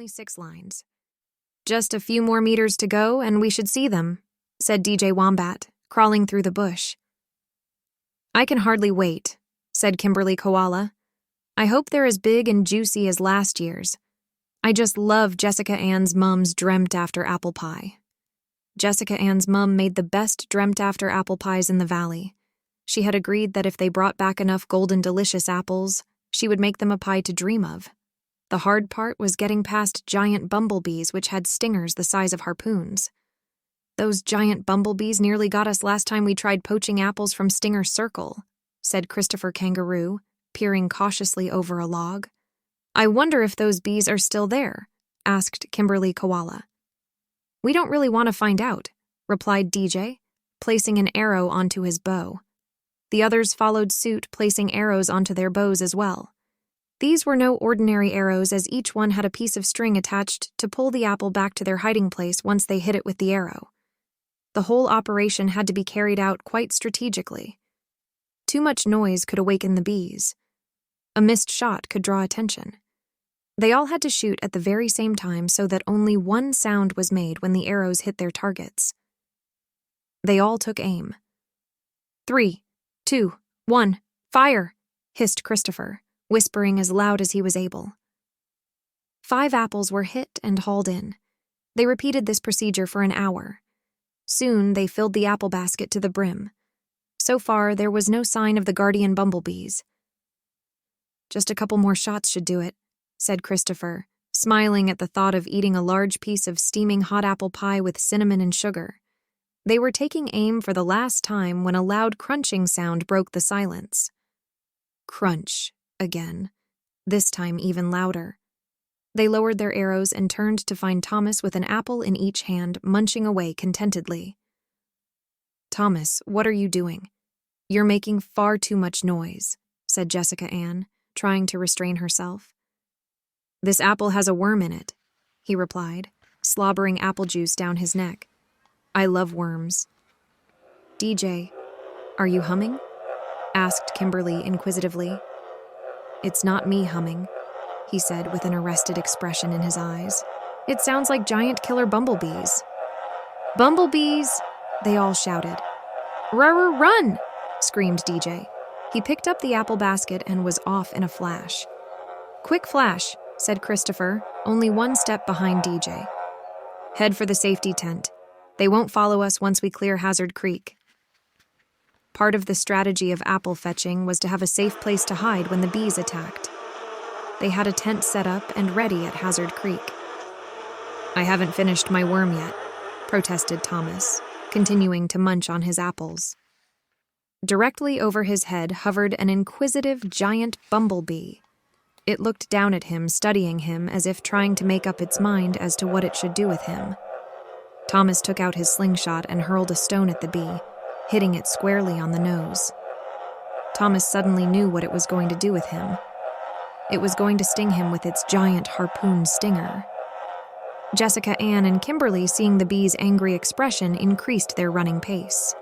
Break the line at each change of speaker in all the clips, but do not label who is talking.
only 6 lines. Just a few more meters to go and we should see them, said DJ Wombat, crawling through the bush. I can hardly wait, said Kimberly Koala. I hope they're as big and juicy as last year's. I just love Jessica Ann's mum's dreamt after apple pie. Jessica Ann's mum made the best dreamt after apple pies in the valley. She had agreed that if they brought back enough golden delicious apples, she would make them a pie to dream of. The hard part was getting past giant bumblebees which had stingers the size of harpoons. Those giant bumblebees nearly got us last time we tried poaching apples from Stinger Circle, said Christopher Kangaroo, peering cautiously over a log. I wonder if those bees are still there, asked Kimberly Koala. We don't really want to find out, replied DJ, placing an arrow onto his bow. The others followed suit, placing arrows onto their bows as well. These were no ordinary arrows, as each one had a piece of string attached to pull the apple back to their hiding place once they hit it with the arrow. The whole operation had to be carried out quite strategically. Too much noise could awaken the bees. A missed shot could draw attention. They all had to shoot at the very same time so that only one sound was made when the arrows hit their targets. They all took aim. 3, 2, 1, fire! Hissed Christopher, whispering as loud as he was able. 5 apples were hit and hauled in. They repeated this procedure for an hour. Soon they filled the apple basket to the brim. So far, there was no sign of the guardian bumblebees. Just a couple more shots should do it, said Christopher, smiling at the thought of eating a large piece of steaming hot apple pie with cinnamon and sugar. They were taking aim for the last time when a loud crunching sound broke the silence. Crunch, again, this time even louder. They lowered their arrows and turned to find Thomas with an apple in each hand, munching away contentedly. Thomas, what are you doing? You're making far too much noise, said Jessica Ann, trying to restrain herself. This apple has a worm in it, he replied, slobbering apple juice down his neck. I love worms. DJ, are you humming? Asked Kimberly inquisitively. It's not me humming, he said with an arrested expression in his eyes. It sounds like giant killer bumblebees. Bumblebees! They all shouted. Run! Screamed DJ. He picked up the apple basket and was off in a flash. Quick flash, said Christopher, only one step behind DJ. Head for the safety tent. They won't follow us once we clear Hazard Creek. Part of the strategy of apple fetching was to have a safe place to hide when the bees attacked. They had a tent set up and ready at Hazard Creek. I haven't finished my worm yet, protested Thomas, continuing to munch on his apples. Directly over his head hovered an inquisitive giant bumblebee. It looked down at him, studying him as if trying to make up its mind as to what it should do with him. Thomas took out his slingshot and hurled a stone at the bee, hitting it squarely on the nose. Thomas suddenly knew what it was going to do with him. It was going to sting him with its giant harpoon stinger. Jessica Ann and Kimberly, seeing the bee's angry expression, increased their running pace.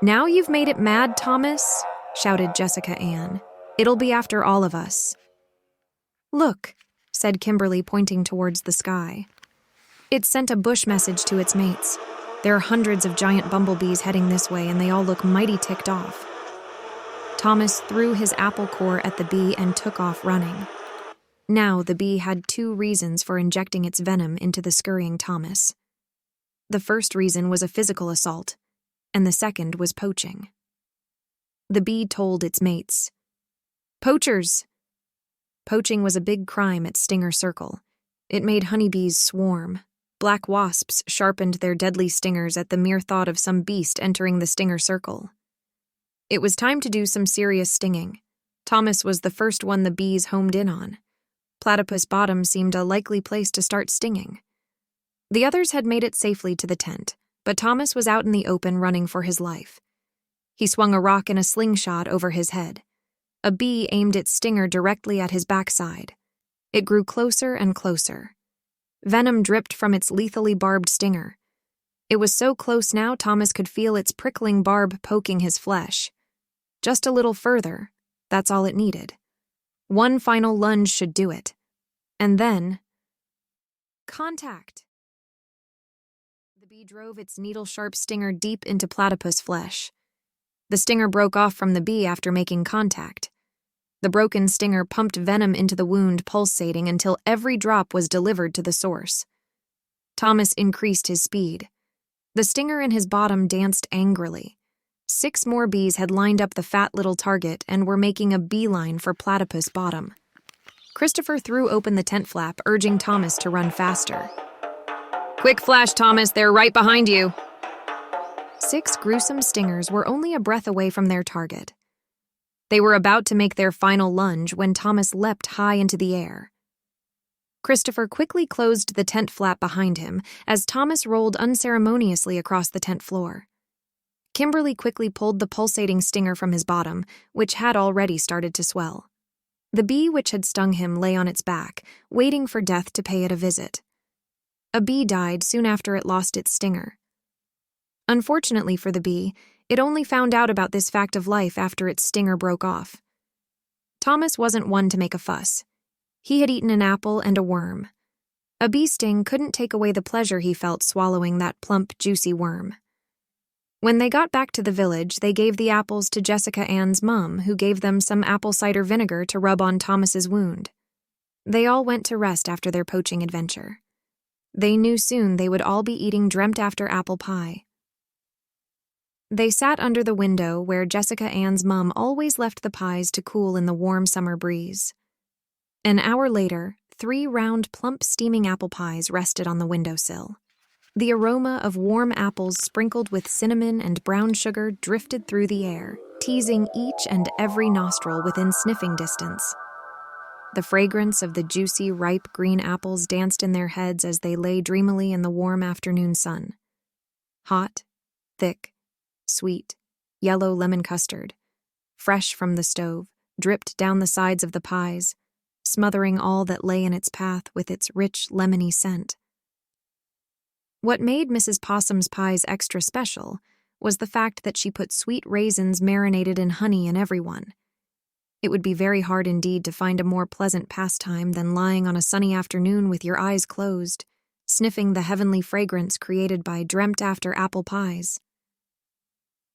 Now you've made it mad, Thomas, shouted Jessica Ann. It'll be after all of us. Look, said Kimberly, pointing towards the sky. It sent a bush message to its mates. There are hundreds of giant bumblebees heading this way, and they all look mighty ticked off. Thomas threw his apple core at the bee and took off running. Now the bee had 2 reasons for injecting its venom into the scurrying Thomas. The first reason was a physical assault, and the second was poaching. The bee told its mates, "Poachers!" Poaching was a big crime at Stinger Circle. It made honeybees swarm. Black wasps sharpened their deadly stingers at the mere thought of some beast entering the Stinger Circle. It was time to do some serious stinging. Thomas was the first one the bees homed in on. Platypus Bottom seemed a likely place to start stinging. The others had made it safely to the tent, but Thomas was out in the open running for his life. He swung a rock in a slingshot over his head. A bee aimed its stinger directly at his backside. It grew closer and closer. Venom dripped from its lethally barbed stinger. It was so close now Thomas could feel its prickling barb poking his flesh. Just a little further, that's all it needed. One final lunge should do it. And then, Contact! The bee drove its needle-sharp stinger deep into platypus flesh. The stinger broke off from the bee after making contact. The broken stinger pumped venom into the wound, pulsating until every drop was delivered to the source. Thomas increased his speed. The stinger in his bottom danced angrily. 6 more bees had lined up the fat little target and were making a beeline for platypus bottom. Christopher threw open the tent flap, urging Thomas to run faster. Quick flash, Thomas, they're right behind you. 6 gruesome stingers were only a breath away from their target. They were about to make their final lunge when Thomas leapt high into the air. Christopher quickly closed the tent flap behind him as Thomas rolled unceremoniously across the tent floor. Kimberly quickly pulled the pulsating stinger from his bottom, which had already started to swell. The bee which had stung him lay on its back, waiting for death to pay it a visit. A bee died soon after it lost its stinger. Unfortunately for the bee, it only found out about this fact of life after its stinger broke off. Thomas wasn't one to make a fuss. He had eaten an apple and a worm. A bee sting couldn't take away the pleasure he felt swallowing that plump, juicy worm. When they got back to the village, they gave the apples to Jessica Ann's mom, who gave them some apple cider vinegar to rub on Thomas's wound. They all went to rest after their poaching adventure. They knew soon they would all be eating dreamt-after apple pie. They sat under the window where Jessica Ann's mom always left the pies to cool in the warm summer breeze. An hour later, 3 round, plump, steaming apple pies rested on the windowsill. The aroma of warm apples sprinkled with cinnamon and brown sugar drifted through the air, teasing each and every nostril within sniffing distance. The fragrance of the juicy, ripe green apples danced in their heads as they lay dreamily in the warm afternoon sun. Hot, thick, sweet, yellow lemon custard, fresh from the stove, dripped down the sides of the pies, smothering all that lay in its path with its rich, lemony scent. What made Mrs. Possum's pies extra special was the fact that she put sweet raisins marinated in honey in every one. It would be very hard indeed to find a more pleasant pastime than lying on a sunny afternoon with your eyes closed, sniffing the heavenly fragrance created by dreamt-after apple pies.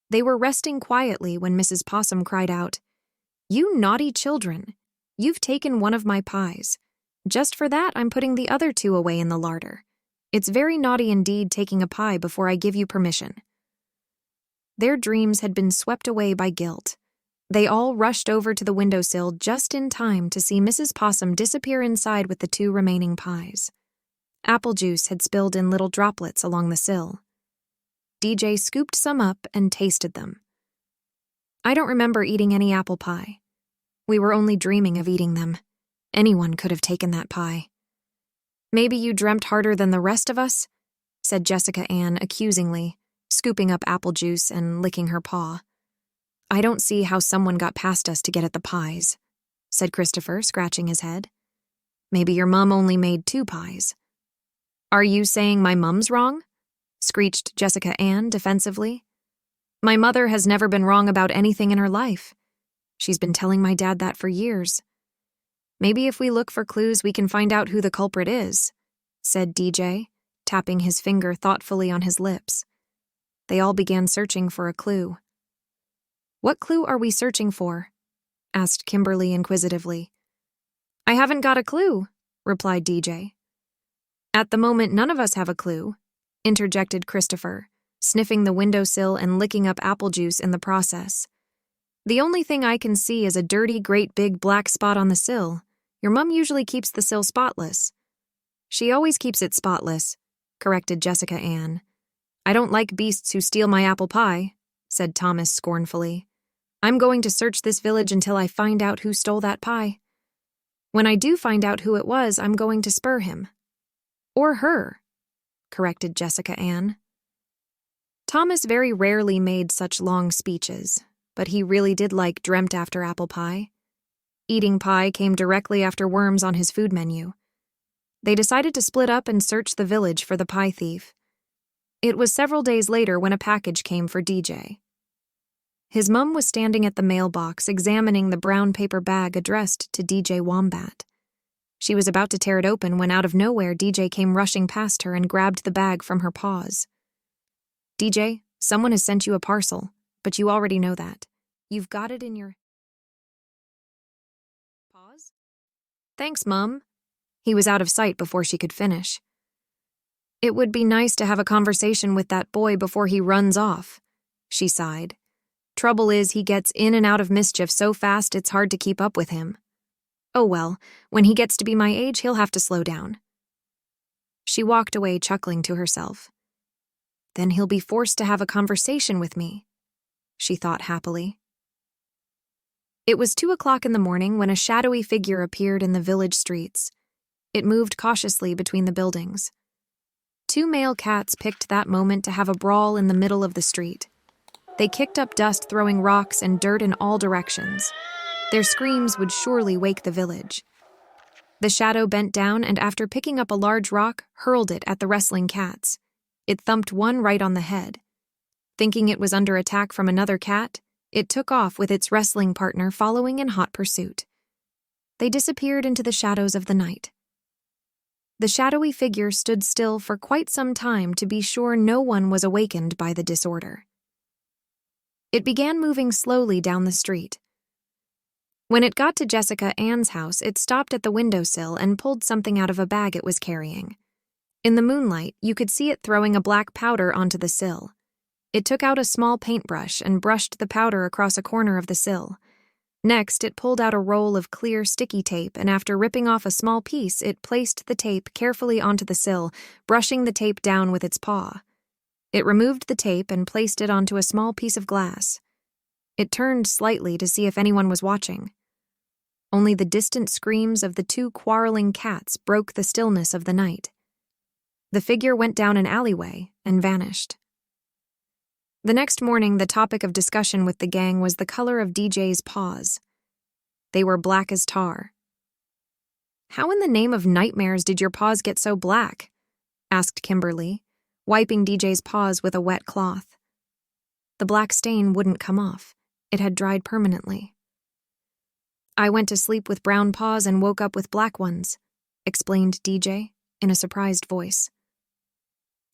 They were resting quietly when Mrs. Possum cried out, "You naughty children! You've taken one of my pies. Just for that, I'm putting the other 2 away in the larder. It's very naughty indeed taking a pie before I give you permission." Their dreams had been swept away by guilt. They all rushed over to the windowsill just in time to see Mrs. Possum disappear inside with the 2 remaining pies. Apple juice had spilled in little droplets along the sill. DJ scooped some up and tasted them. "I don't remember eating any apple pie. We were only dreaming of eating them. Anyone could have taken that pie." "Maybe you dreamt harder than the rest of us?" said Jessica Ann accusingly, scooping up apple juice and licking her paw. "I don't see how someone got past us to get at the pies," said Christopher, scratching his head. "Maybe your mum only made 2 pies." "Are you saying my mum's wrong?" screeched Jessica Ann defensively. "My mother has never been wrong about anything in her life. She's been telling my dad that for years. Maybe if we look for clues we can find out who the culprit is," said DJ, tapping his finger thoughtfully on his lips. They all began searching for a clue. "What clue are we searching for?" asked Kimberly inquisitively. "I haven't got a clue," replied DJ. "At the moment, none of us have a clue," interjected Christopher, sniffing the windowsill and licking up apple juice in the process. "The only thing I can see is a dirty, great big black spot on the sill. Your mum usually keeps the sill spotless." "She always keeps it spotless," corrected Jessica Ann. "I don't like beasts who steal my apple pie," said Thomas scornfully. "I'm going to search this village until I find out who stole that pie. When I do find out who it was, I'm going to spur him." "Or her," corrected Jessica Ann. Thomas very rarely made such long speeches, but he really did like dreamt-after apple pie. Eating pie came directly after worms on his food menu. They decided to split up and search the village for the pie thief. It was several days later when a package came for DJ. His mum was standing at the mailbox examining the brown paper bag addressed to DJ Wombat. She was about to tear it open when out of nowhere DJ came rushing past her and grabbed the bag from her paws. DJ, someone has sent you a parcel, but you already know that. You've got it in your paws? Thanks, Mum. He was out of sight before she could finish. It would be nice to have a conversation with that boy before he runs off, she sighed. Trouble is, he gets in and out of mischief so fast it's hard to keep up with him. Oh well, when he gets to be my age, he'll have to slow down. She walked away, chuckling to herself. Then he'll be forced to have a conversation with me, she thought happily. It was 2:00 in the morning when a shadowy figure appeared in the village streets. It moved cautiously between the buildings. 2 male cats picked that moment to have a brawl in the middle of the street. They kicked up dust, throwing rocks and dirt in all directions. Their screams would surely wake the village. The shadow bent down and, after picking up a large rock, hurled it at the wrestling cats. It thumped one right on the head. Thinking it was under attack from another cat, it took off with its wrestling partner following in hot pursuit. They disappeared into the shadows of the night. The shadowy figure stood still for quite some time to be sure no one was awakened by the disorder. It began moving slowly down the street. When it got to Jessica Ann's house, it stopped at the windowsill and pulled something out of a bag it was carrying. In the moonlight, you could see it throwing a black powder onto the sill. It took out a small paintbrush and brushed the powder across a corner of the sill. Next, it pulled out a roll of clear, sticky tape, and after ripping off a small piece, it placed the tape carefully onto the sill, brushing the tape down with its paw. It removed the tape and placed it onto a small piece of glass. It turned slightly to see if anyone was watching. Only the distant screams of the 2 quarreling cats broke the stillness of the night. The figure went down an alleyway and vanished. The next morning, the topic of discussion with the gang was the color of DJ's paws. They were black as tar. "How in the name of nightmares did your paws get so black?" asked Kimberly, wiping DJ's paws with a wet cloth. The black stain wouldn't come off. It had dried permanently. "I went to sleep with brown paws and woke up with black ones," explained DJ in a surprised voice.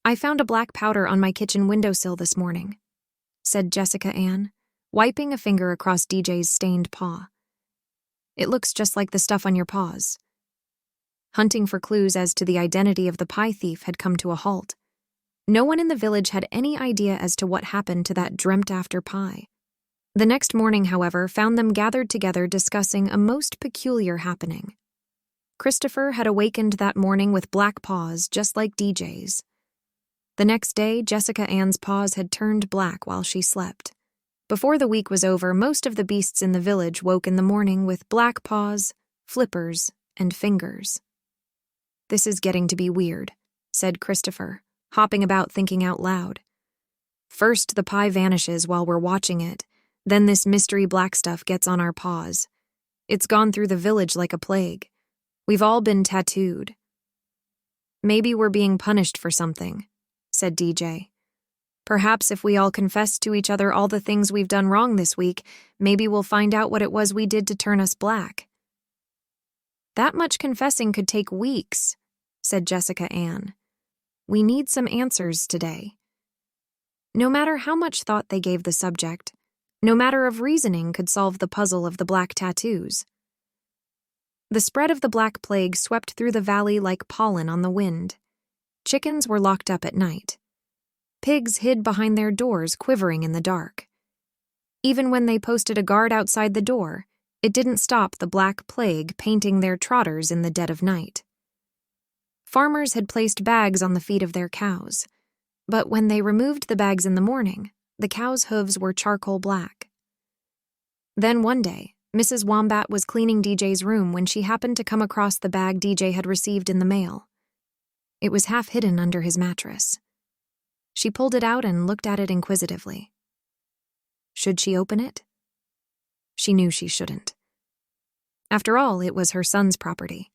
"I found a black powder on my kitchen windowsill this morning," said Jessica Ann, wiping a finger across DJ's stained paw. "It looks just like the stuff on your paws." Hunting for clues as to the identity of the pie thief had come to a halt. No one in the village had any idea as to what happened to that dreamt-after pie. The next morning, however, found them gathered together discussing a most peculiar happening. Christopher had awakened that morning with black paws just like DJ's. The next day, Jessica Ann's paws had turned black while she slept. Before the week was over, most of the beasts in the village woke in the morning with black paws, flippers, and fingers. "This is getting to be weird," said Christopher, hopping about thinking out loud. "First, the pie vanishes while we're watching it, then this mystery black stuff gets on our paws. It's gone through the village like a plague. We've all been tattooed." "Maybe we're being punished for something," said DJ. "Perhaps if we all confess to each other all the things we've done wrong this week, maybe we'll find out what it was we did to turn us black." "That much confessing could take weeks," said Jessica Ann. "We need some answers today." No matter how much thought they gave the subject, no matter of reasoning could solve the puzzle of the black tattoos. The spread of the Black Plague swept through the valley like pollen on the wind. Chickens were locked up at night. Pigs hid behind their doors, quivering in the dark. Even when they posted a guard outside the door, it didn't stop the Black Plague painting their trotters in the dead of night. Farmers had placed bags on the feet of their cows, but when they removed the bags in the morning, the cows' hooves were charcoal black. Then one day, Mrs. Wombat was cleaning DJ's room when she happened to come across the bag DJ had received in the mail. It was half hidden under his mattress. She pulled it out and looked at it inquisitively. Should she open it? She knew she shouldn't. After all, it was her son's property.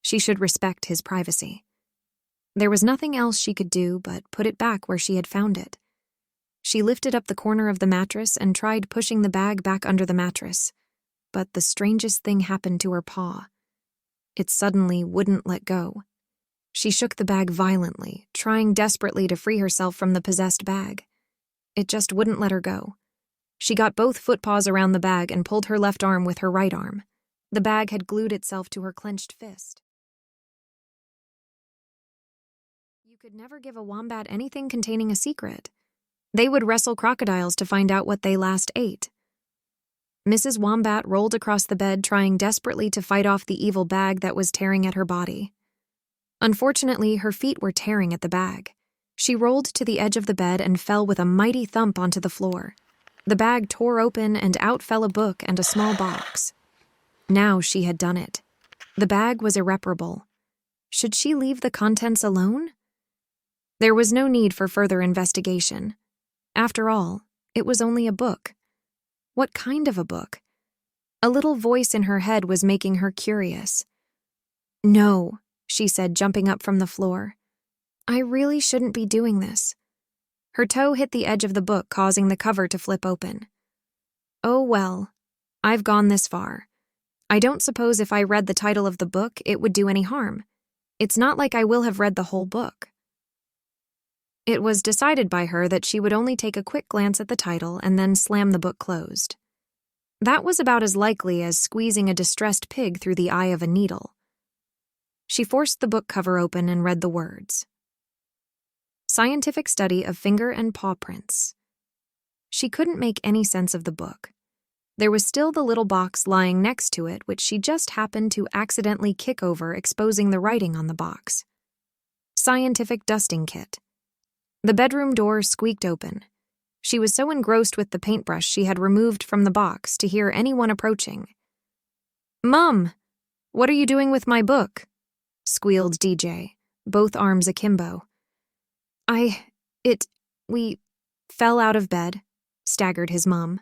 She should respect his privacy. There was nothing else she could do but put it back where she had found it. She lifted up the corner of the mattress and tried pushing the bag back under the mattress, but the strangest thing happened to her paw. It suddenly wouldn't let go. She shook the bag violently, trying desperately to free herself from the possessed bag. It just wouldn't let her go. She got both footpaws around the bag and pulled her left arm with her right arm. The bag had glued itself to her clenched fist. You could never give a wombat anything containing a secret. They would wrestle crocodiles to find out what they last ate. Mrs. Wombat rolled across the bed, trying desperately to fight off the evil bag that was tearing at her body. Unfortunately, her feet were tearing at the bag. She rolled to the edge of the bed and fell with a mighty thump onto the floor. The bag tore open and out fell a book and a small box. Now she had done it. The bag was irreparable. Should she leave the contents alone? There was no need for further investigation. After all, it was only a book. What kind of a book? A little voice in her head was making her curious. No, she said, jumping up from the floor. I really shouldn't be doing this. Her toe hit the edge of the book, causing the cover to flip open. Oh well, I've gone this far. I don't suppose if I read the title of the book, it would do any harm. It's not like I will have read the whole book. It was decided by her that she would only take a quick glance at the title and then slam the book closed. That was about as likely as squeezing a distressed pig through the eye of a needle. She forced the book cover open and read the words. Scientific Study of Finger and Paw Prints. She couldn't make any sense of the book. There was still the little box lying next to it, which she just happened to accidentally kick over, exposing the writing on the box. Scientific Dusting Kit. The bedroom door squeaked open. She was so engrossed with the paintbrush she had removed from the box to hear anyone approaching. "Mum, what are you doing with my book?" squealed DJ, both arms akimbo. We fell out of bed," staggered his mom.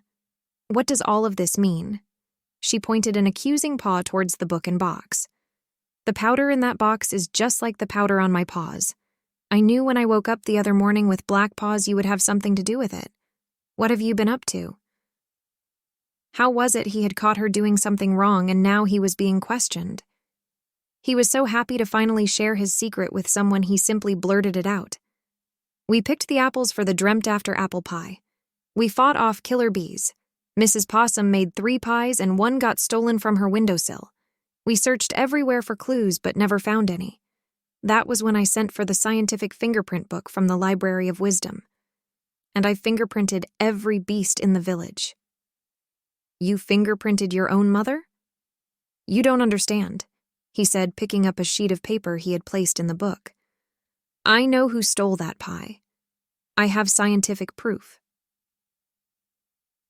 "What does all of this mean?" She pointed an accusing paw towards the book and box. "The powder in that box is just like the powder on my paws. I knew when I woke up the other morning with black paws you would have something to do with it. What have you been up to?" How was it he had caught her doing something wrong and now he was being questioned? He was so happy to finally share his secret with someone he simply blurted it out. "We picked the apples for the dreamt-after apple pie. We fought off killer bees. Mrs. Possum made 3 pies and 1 got stolen from her windowsill. We searched everywhere for clues but never found any. That was when I sent for the scientific fingerprint book from the Library of Wisdom. And I fingerprinted every beast in the village." "You fingerprinted your own mother?" "You don't understand," he said, picking up a sheet of paper he had placed in the book. "I know who stole that pie. I have scientific proof."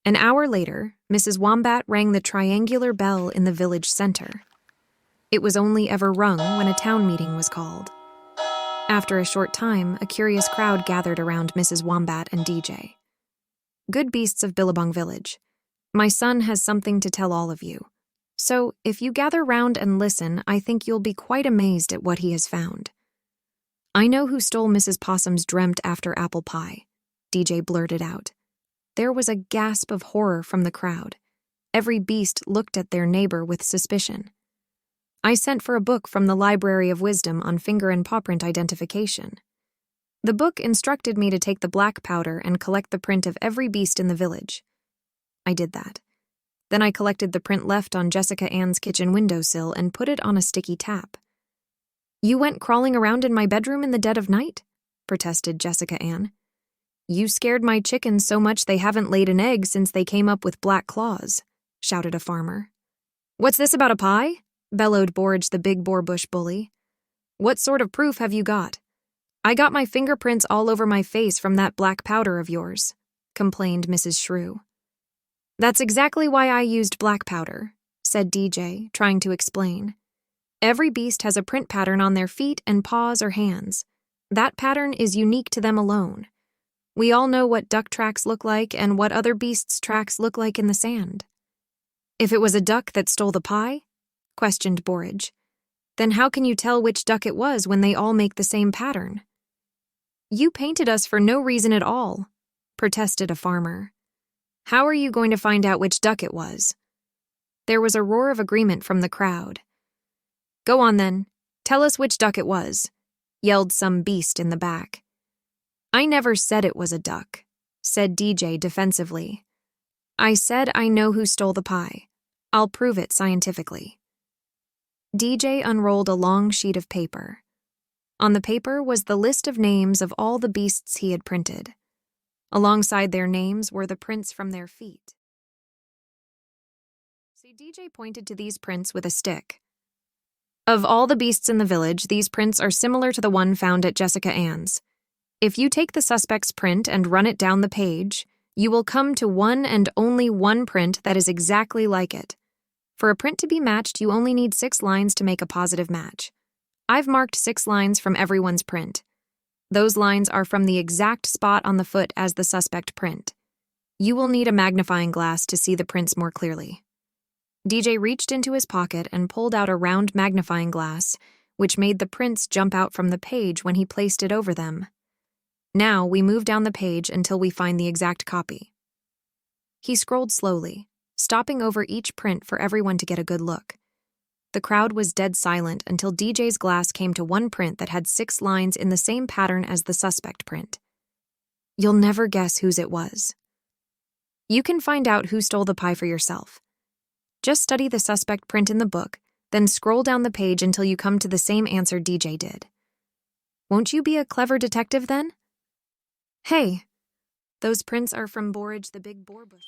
An hour later, Mrs. Wombat rang the triangular bell in the village center. It was only ever rung when a town meeting was called. After a short time, a curious crowd gathered around Mrs. Wombat and DJ. "Good beasts of Billabong Village, my son has something to tell all of you. So, if you gather round and listen, I think you'll be quite amazed at what he has found. I know who stole Mrs. Possum's dreamt-after apple pie," DJ blurted out. There was a gasp of horror from the crowd. Every beast looked at their neighbor with suspicion. "I sent for a book from the Library of Wisdom on finger and paw print identification. The book instructed me to take the black powder and collect the print of every beast in the village. I did that. Then I collected the print left on Jessica Ann's kitchen windowsill and put it on a sticky tap." "You went crawling around in my bedroom in the dead of night?" protested Jessica Ann. "You scared my chickens so much they haven't laid an egg since they came up with black claws," shouted a farmer. "What's this about a pie?" bellowed Borge, the big boarbush bully. "What sort of proof have you got?" "I got my fingerprints all over my face from that black powder of yours," complained Mrs. Shrew. "That's exactly why I used black powder," said DJ, trying to explain. "Every beast has a print pattern on their feet and paws or hands. That pattern is unique to them alone. We all know what duck tracks look like and what other beasts' tracks look like in the sand." "If it was a duck that stole the pie?" questioned Borage. "Then how can you tell which duck it was when they all make the same pattern?" "You painted us for no reason at all," protested a farmer. "How are you going to find out which duck it was?" There was a roar of agreement from the crowd. Go on then. Tell us which duck it was, yelled some beast in the back. I never said it was a duck, said DJ defensively. I said I know who stole the pie. I'll prove it scientifically. DJ unrolled a long sheet of paper. On the paper was the list of names of all the beasts he had printed. Alongside their names were the prints from their feet. See, DJ pointed to these prints with a stick. Of all the beasts in the village, these prints are similar to the one found at Jessica Ann's. If you take the suspect's print and run it down the page, you will come to one and only one print that is exactly like it. For a print to be matched, you only need 6 lines to make a positive match. I've marked 6 lines from everyone's print. Those lines are from the exact spot on the foot as the suspect print. You will need a magnifying glass to see the prints more clearly. DJ reached into his pocket and pulled out a round magnifying glass, which made the prints jump out from the page when he placed it over them. Now we move down the page until we find the exact copy. He scrolled slowly, stopping over each print for everyone to get a good look. The crowd was dead silent until DJ's glass came to one print that had 6 lines in the same pattern as the suspect print. You'll never guess whose it was. You can find out who stole the pie for yourself. Just study the suspect print in the book, then scroll down the page until you come to the same answer DJ did. Won't you be a clever detective then? Hey, those prints are from Borage the Big Boar Bush.